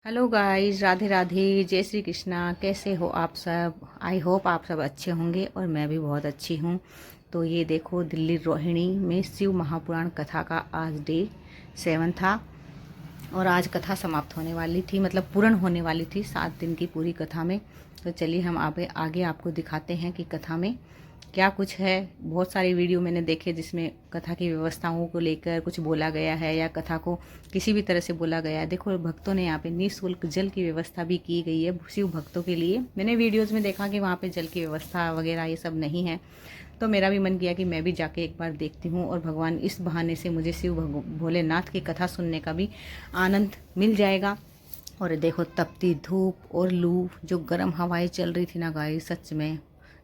Hello guys, Radhe Radhe, जय श्री कृष्णा। कैसे हो आप सब? आई होप आप सब अच्छे होंगे और मैं भी बहुत अच्छी हूँ। तो ये देखो, दिल्ली रोहिणी में शिव महापुराण कथा का आज डे 7 था और आज कथा समाप्त होने वाली थी, मतलब पूर्ण होने वाली थी 7 दिन की पूरी कथा में। तो चलिए हम आगे आपको दिखाते हैं कि कथा में क्या कुछ है। बहुत सारी वीडियो मैंने देखे जिसमें कथा की व्यवस्थाओं को लेकर कुछ बोला गया है या कथा को किसी भी तरह से बोला गया है। देखो, भक्तों ने यहाँ पे निःशुल्क जल की व्यवस्था भी की गई है शिव भक्तों के लिए। मैंने वीडियोज़ में देखा कि वहाँ पे जल की व्यवस्था वगैरह ये सब नहीं है, तो मेरा भी मन किया कि मैं भी जाके एक बार देखती हूँ और भगवान इस बहाने से मुझे शिव भोलेनाथ की कथा सुनने का भी आनंद मिल जाएगा। और देखो, तपती धूप और लू, जो गर्म हवाएं चल रही थी ना गाइस, सच में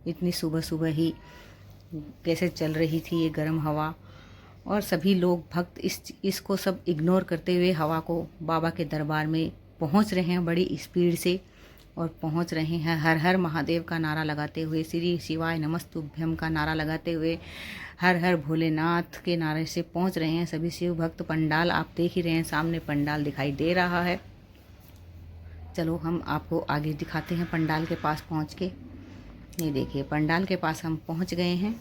इतनी सुबह सुबह ही कैसे चल रही थी ये गर्म हवा। और सभी लोग भक्त इसको सब इग्नोर करते हुए हवा को बाबा के दरबार में पहुंच रहे हैं बड़ी स्पीड से, और पहुंच रहे हैं हर हर महादेव का नारा लगाते हुए, श्री शिवाय नमस्तुभ्यम का नारा लगाते हुए, हर हर भोलेनाथ के नारे से पहुंच रहे हैं सभी शिव भक्त। पंडाल आप देख ही रहे हैं, सामने पंडाल दिखाई दे रहा है। चलो हम आपको आगे दिखाते हैं पंडाल के पास पहुंच के। ये देखिए, पंडाल के पास हम पहुंच गए हैं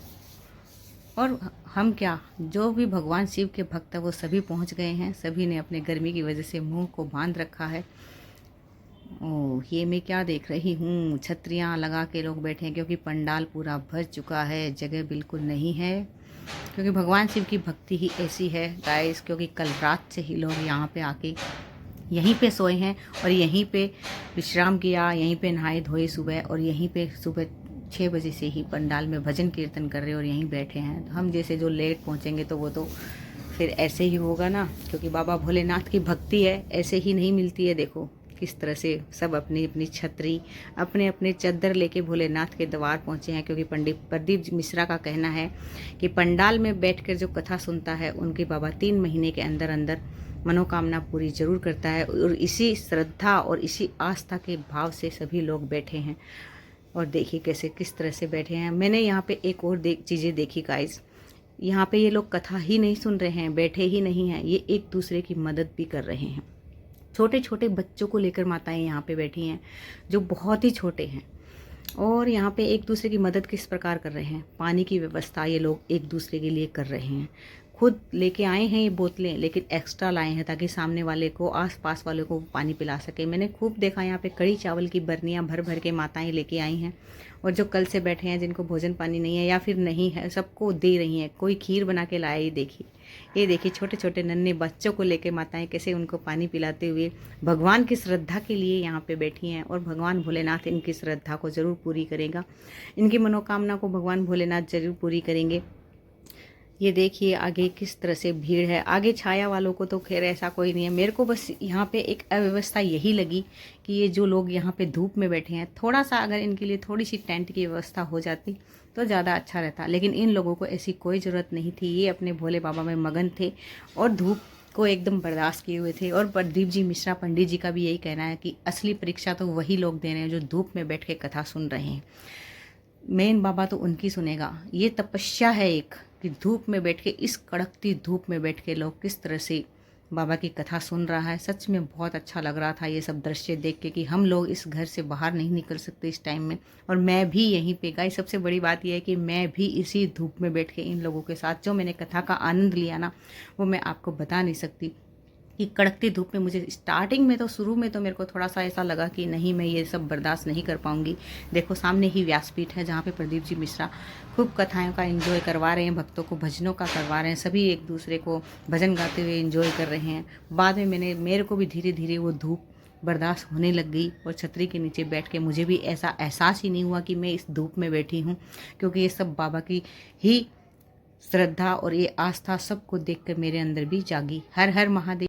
और हम क्या, जो भी भगवान शिव के भक्त हैं वो सभी पहुंच गए हैं। सभी ने अपने गर्मी की वजह से मुंह को बांध रखा है। ओह, ये मैं क्या देख रही हूँ, छतरियाँ लगा के लोग बैठे हैं क्योंकि पंडाल पूरा भर चुका है, जगह बिल्कुल नहीं है। क्योंकि भगवान शिव की भक्ति ही ऐसी है गाइस, क्योंकि कल रात से ही लोग यहाँ पे आके यहीं पे सोए हैं और यहीं पे विश्राम किया, यहीं पे नहाए धोए सुबह, और यहीं पे सुबह 6 बजे से ही पंडाल में भजन कीर्तन कर रहे और यहीं बैठे हैं। हम जैसे जो लेट पहुँचेंगे तो वो तो फिर ऐसे ही होगा ना, क्योंकि बाबा भोलेनाथ की भक्ति है, ऐसे ही नहीं मिलती है। देखो किस तरह से सब अपनी अपनी छतरी, अपने अपने चद्दर लेके भोलेनाथ के द्वार पहुँचे हैं। क्योंकि पंडित प्रदीप मिश्रा का कहना है कि पंडाल में बैठकर जो कथा सुनता है उनके बाबा 3 महीने के अंदर अंदर मनोकामना पूरी जरूर करता है। और इसी श्रद्धा और इसी आस्था के भाव से सभी लोग बैठे हैं। और देखिए कैसे किस तरह से बैठे हैं। मैंने यहाँ पे एक और चीज़ें देखी गाइस, यहाँ पे ये लोग कथा ही नहीं सुन रहे हैं, बैठे ही नहीं हैं, ये एक दूसरे की मदद भी कर रहे हैं। छोटे छोटे बच्चों को लेकर माताएं यहाँ पे बैठी हैं जो बहुत ही छोटे हैं, और यहाँ पे एक दूसरे की मदद किस प्रकार कर रहे हैं। पानी की व्यवस्था ये लोग एक दूसरे के लिए कर रहे हैं। खुद लेके आए हैं ये बोतलें, लेकिन एक्स्ट्रा लाए हैं ताकि सामने वाले को, आस पास वाले को पानी पिला सके। मैंने खूब देखा यहाँ पे कड़ी चावल की बर्नियाँ भर भर के माताएं लेके आई हैं, और जो कल से बैठे हैं जिनको भोजन पानी नहीं है या फिर नहीं है, सबको दे रही हैं। कोई खीर बना के लाया, ये देखिए छोटे छोटे नन्हे बच्चों को लेके माताएं कैसे उनको पानी पिलाते हुए भगवान की श्रद्धा के लिए यहाँ पे बैठी हैं। और भगवान भोलेनाथ इनकी श्रद्धा को ज़रूर पूरी करेगा, इनकी मनोकामना को भगवान भोलेनाथ ज़रूर पूरी करेंगे। ये देखिए आगे किस तरह से भीड़ है। आगे छाया वालों को तो खैर ऐसा कोई नहीं है। मेरे को बस यहाँ पे एक अव्यवस्था यही लगी कि ये जो लोग यहाँ पे धूप में बैठे हैं, थोड़ा सा अगर इनके लिए थोड़ी सी टेंट की व्यवस्था हो जाती तो ज़्यादा अच्छा रहता। लेकिन इन लोगों को ऐसी कोई ज़रूरत नहीं थी। ये अपने भोले बाबा में मगन थे और धूप को एकदम बर्दाश्त किए हुए थे। और प्रदीप जी मिश्रा पंडित जी का भी यही कहना है कि असली परीक्षा तो वही लोग दे रहे हैं जो धूप में बैठ के कथा सुन रहे हैं। मेन बाबा तो उनकी सुनेगा। ये तपस्या है एक, कि धूप में बैठ के, इस कड़कती धूप में बैठ के लोग किस तरह से बाबा की कथा सुन रहा है। सच में बहुत अच्छा लग रहा था ये सब दृश्य देख के, कि हम लोग इस घर से बाहर नहीं निकल सकते इस टाइम में, और मैं भी यहीं पे गाइस। सबसे बड़ी बात यह है कि मैं भी इसी धूप में बैठ के इन लोगों के साथ जो मैंने कथा का आनंद लिया ना, वो मैं आपको बता नहीं सकती। कि कड़कती धूप में मुझे स्टार्टिंग में तो, शुरू में तो मेरे को थोड़ा सा ऐसा लगा कि नहीं, मैं ये सब बर्दाश्त नहीं कर पाऊंगी। देखो सामने ही व्यासपीठ है जहाँ पे प्रदीप जी मिश्रा खूब कथाओं का एंजॉय करवा रहे हैं, भक्तों को भजनों का करवा रहे हैं। सभी एक दूसरे को भजन गाते हुए एंजॉय कर रहे हैं। बाद में मेरे को भी धीरे धीरे वो धूप बर्दाश्त होने लग गई, और छतरी के नीचे बैठ के मुझे भी ऐसा एहसास ही नहीं हुआ कि मैं इस धूप में बैठी हूँ। क्योंकि ये सब बाबा की ही श्रद्धा और ये आस्था सबको देखकर मेरे अंदर भी जागी। हर हर महादेव।